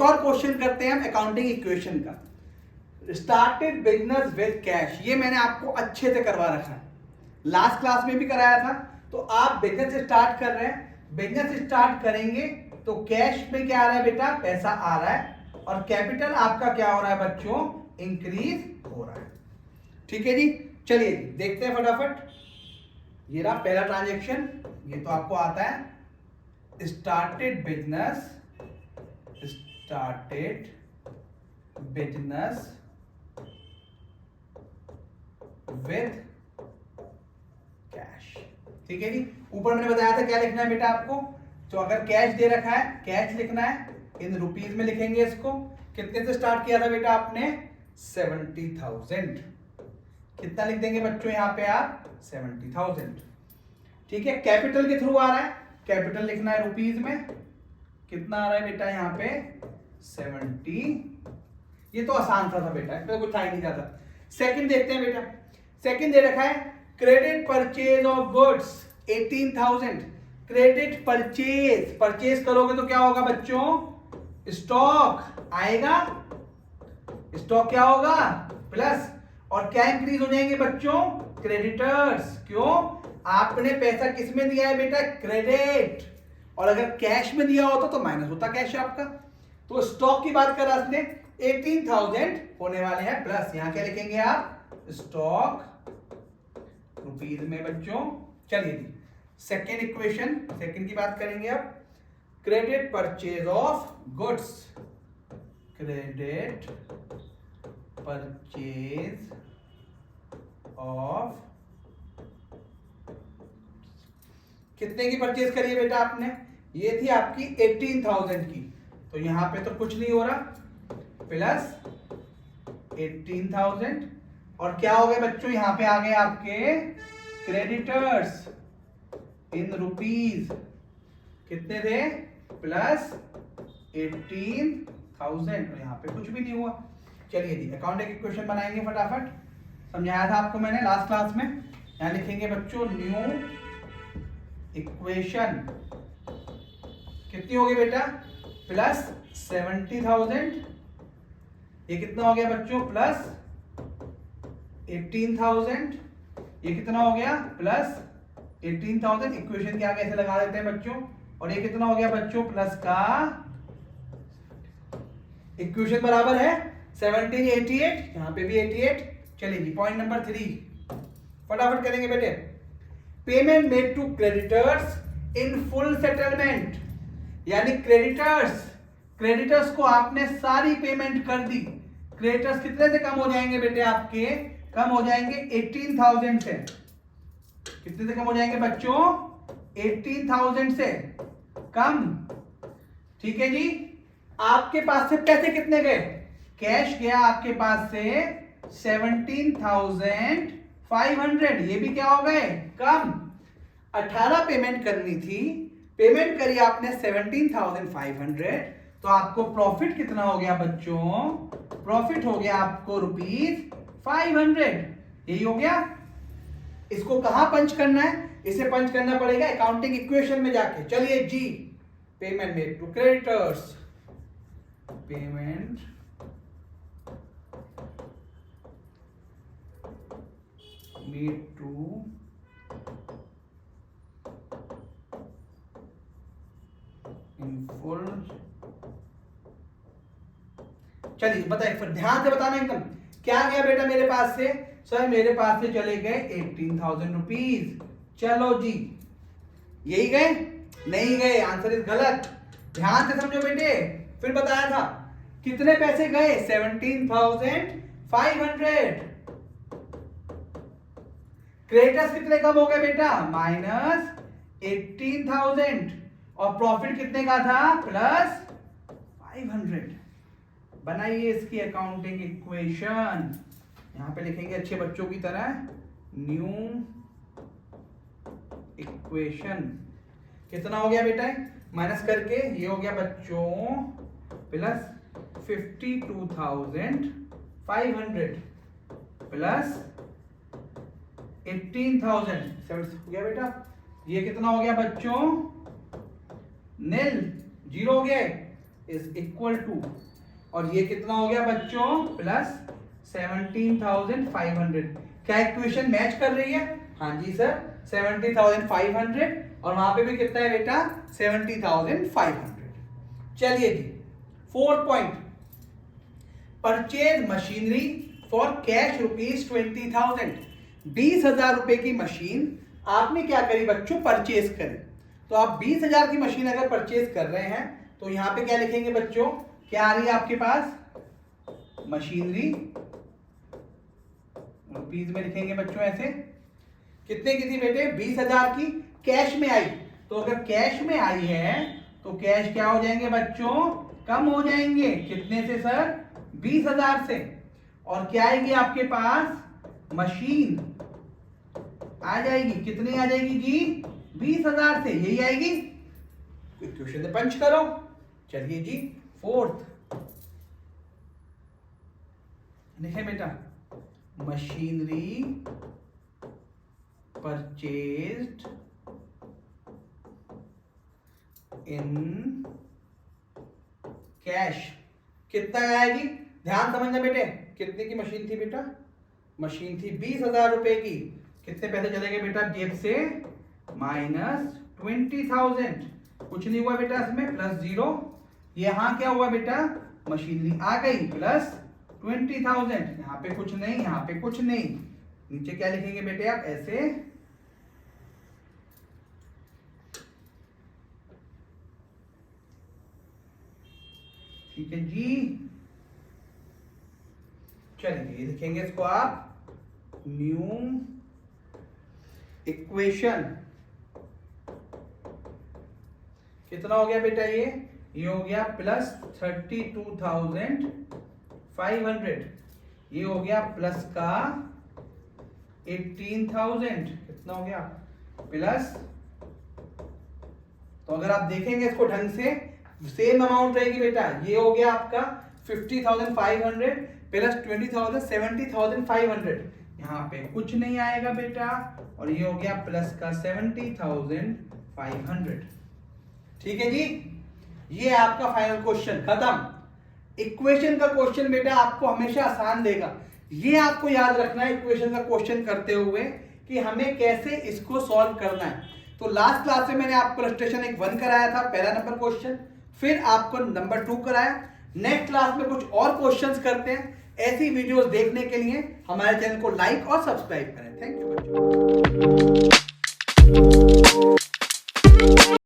एक और क्वेश्चन करते हैं हम अकाउंटिंग इक्वेशन का। स्टार्टेड बिजनेस विद कैश, ये मैंने आपको अच्छे से करवा रखा है, लास्ट क्लास में भी कराया था। तो आप बिजनेस स्टार्ट कर रहे हैं, बिजनेस स्टार्ट करेंगे तो कैश में क्या आ रहा है बेटा, पैसा आ रहा है, और कैपिटल आपका क्या हो रहा है बच्चों, इंक्रीज हो रहा है। ठीक है जी, चलिए देखते हैं फटाफट। ये रहा पहला ट्रांजेक्शन, ये तो आपको आता है, स्टार्टेड बिजनेस विथ कैश। ठीक है जी, ऊपर मैंने बताया था क्या लिखना है बेटा आपको, तो अगर कैश दे रखा है, कैश लिखना है, इन रुपीज में लिखेंगे इसको। कितने से स्टार्ट किया था बेटा आपने, 70,000। कितना लिख देंगे बच्चों यहाँ पे आप, 70,000। ठीक है, कैपिटल के थ्रू आ रहा है, कैपिटल लिखना है रुपीज में। कितना आ रहा है बेटा यहाँ पे, 70। ये तो आसान था बेटा, इसमें कुछ था ही नहीं ज्यादा। सेकंड देखते हैं बेटा, सेकंड दे रखा है credit purchase of goods 18,000। Credit purchase, purchase करोगे तो क्या होगा बच्चों, स्टॉक आएगा, स्टॉक क्या होगा प्लस, और क्या इंक्रीज हो जाएंगे बच्चों, क्रेडिटर्स। क्यों, आपने पैसा किस में दिया है बेटा, क्रेडिट, और अगर कैश में दिया होता तो माइनस होता कैश आपका। तो स्टॉक की बात कर रहा है 18,000 होने वाले हैं प्लस, यहां क्या लिखेंगे आप, स्टॉक रुपीज में बच्चों। चलिए जी, सेकेंड इक्वेशन, सेकेंड की बात करेंगे अब, credit purchase of goods, credit purchase of, कितने की परचेज करी है बेटा आपने, ये थी आपकी 18,000 की, तो यहां पे तो कुछ नहीं हो रहा, प्लस 18,000, और क्या हो गए बच्चों, यहां पे आ गए आपके क्रेडिटर्स इन रुपीज। कितने थे, प्लस 18,000, और यहां पे कुछ भी नहीं हुआ। चलिए जी, अकाउंटिंग इक्वेशन बनाएंगे फटाफट, समझाया था आपको मैंने लास्ट क्लास में। यहां लिखेंगे बच्चों न्यू इक्वेशन, कितनी होगी बेटा, प्लस 70,000, ये कितना हो गया बच्चों, प्लस 18,000, ये कितना हो गया, प्लस 18,000, इक्वेशन के आगे ऐसे लगा देते हैं बच्चों, और ये कितना हो गया बच्चों, प्लस का, इक्वेशन बराबर है 1788, यहां पे भी 88। चलिए जी, पॉइंट नंबर 3 फटाफट करेंगे बेटे, payment made to creditors in full settlement, यानी क्रेडिटर्स को आपने सारी पेमेंट कर दी। क्रेडिटर्स कितने से कम हो जाएंगे बेटे आपके, कम हो जाएंगे 18,000 से। कितने से कम हो जाएंगे बच्चों, 18,000 से कम। ठीक है जी, आपके पास से पैसे कितने गए, कैश गया आपके पास से 17,500, ये भी क्या हो गए, कम। 18 पेमेंट करनी थी, पेमेंट करी आपने 17,500, तो आपको प्रॉफिट कितना हो गया बच्चों, प्रॉफिट हो गया आपको ₹500, यही हो गया। इसको कहां पंच करना है, इसे पंच करना पड़ेगा अकाउंटिंग इक्वेशन में जाके। चलिए जी, payment made to creditors, payment made to in full. चलिए बताइए, फिर ध्यान से बताना एकदम, क्या गया बेटा मेरे पास से, सर मेरे पास से चले गए 18,000 रुपीज। चलो जी, यही गए, नहीं गए, आंसर इज गलत। ध्यान से समझो बेटे, फिर बताया था कितने पैसे गए, 17,500। क्रेडिटर्स कितने कम हो गए बेटा, -18,000, और प्रॉफिट कितने का था, +500। बनाइए इसकी अकाउंटिंग इक्वेशन, यहां पे लिखेंगे अच्छे बच्चों की तरह, न्यू इक्वेशन। कितना हो गया बेटा, माइनस करके ये हो गया बच्चों प्लस 52,500 प्लस 18,000 हो गया बेटा। ये कितना हो गया बच्चों, नील, जीरो हो गया, इज इक्वल टू, और ये कितना हो गया बच्चों, प्लस 17,500। क्या इक्वेशन मैच कर रही है? हाँ जी सर, 70,500 और वहां पे भी कितना है बेटा, 70,500। चलिए जी, 4 point, purchase machinery for cash ₹20,000। 20,000 रुपए की मशीन आपने क्या करी बच्चों, परचेज करी। तो आप 20,000 की मशीन अगर परचेज कर रहे हैं तो यहां पे क्या लिखेंगे बच्चों, क्या आ रही है आपके पास, मशीनरी, रुपीज में लिखेंगे बच्चों ऐसे। कितने की थी बेटे, 20,000 की, कैश में आई। तो अगर कैश में आई है तो कैश क्या हो जाएंगे बच्चों, कम हो जाएंगे। कितने से सर, 20,000 से। और क्या आएगी आपके पास, मशीन आ जाएगी, कितनी आ जाएगी जी, 20,000 से, यही आएगी। इक्वेशन से पंच करो। चलिए जी, फोर्थ लिखे बेटा, मशीनरी परचेज्ड इन कैश, कितना आएगी, ध्यान समझना बेटे। कितने की मशीन थी बेटा, मशीन थी 20,000 रुपए की। कितने पैसे चले गए बेटा जेब से, माइनस 20,000। कुछ नहीं हुआ बेटा इसमें, प्लस 0। यहां क्या हुआ बेटा, मशीनरी आ गई, प्लस 20,000। यहाँ पे कुछ नहीं, यहाँ पे कुछ नहीं। नीचे क्या लिखेंगे बेटे आप, ऐसे। ठीक है जी, चलिए लिखेंगे इसको आप, न्यू इक्वेशन। कितना हो गया बेटा ये हो गया प्लस 32,500। ये हो गया प्लस का 18,000। कितना हो गया, प्लस। तो अगर आप देखेंगे इसको ढंग से, सेम अमाउंट रहेगी बेटा। ये हो गया आपका 50,500 प्लस 20,000, 70,500। यहाँ पे कुछ नहीं आएगा बेटा। और ये हो गया प्लस का 70,500। ठीक है जी, ये आपका फाइनल क्वेश्चन खत्म। इक्वेशन का क्वेश्चन बेटा आपको हमेशा आसान देगा। ये आपको याद रखना है इक्वेशन का क्वेश्चन करते हुए कि हमें कैसे इसको सॉल्व करना है। तो लास्ट क्लास में मैंने आपको इलस्ट्रेशन 1 कराया था, पहला नंबर क्वेश्चन, फिर आपको नंबर 2 कराया। नेक्स्ट क्लास में कुछ और क्वेश्चंस करते हैं। ऐसी वीडियोस देखने के लिए हमारे चैनल को लाइक और सब्सक्राइब करें। थैंक यू बच्चों।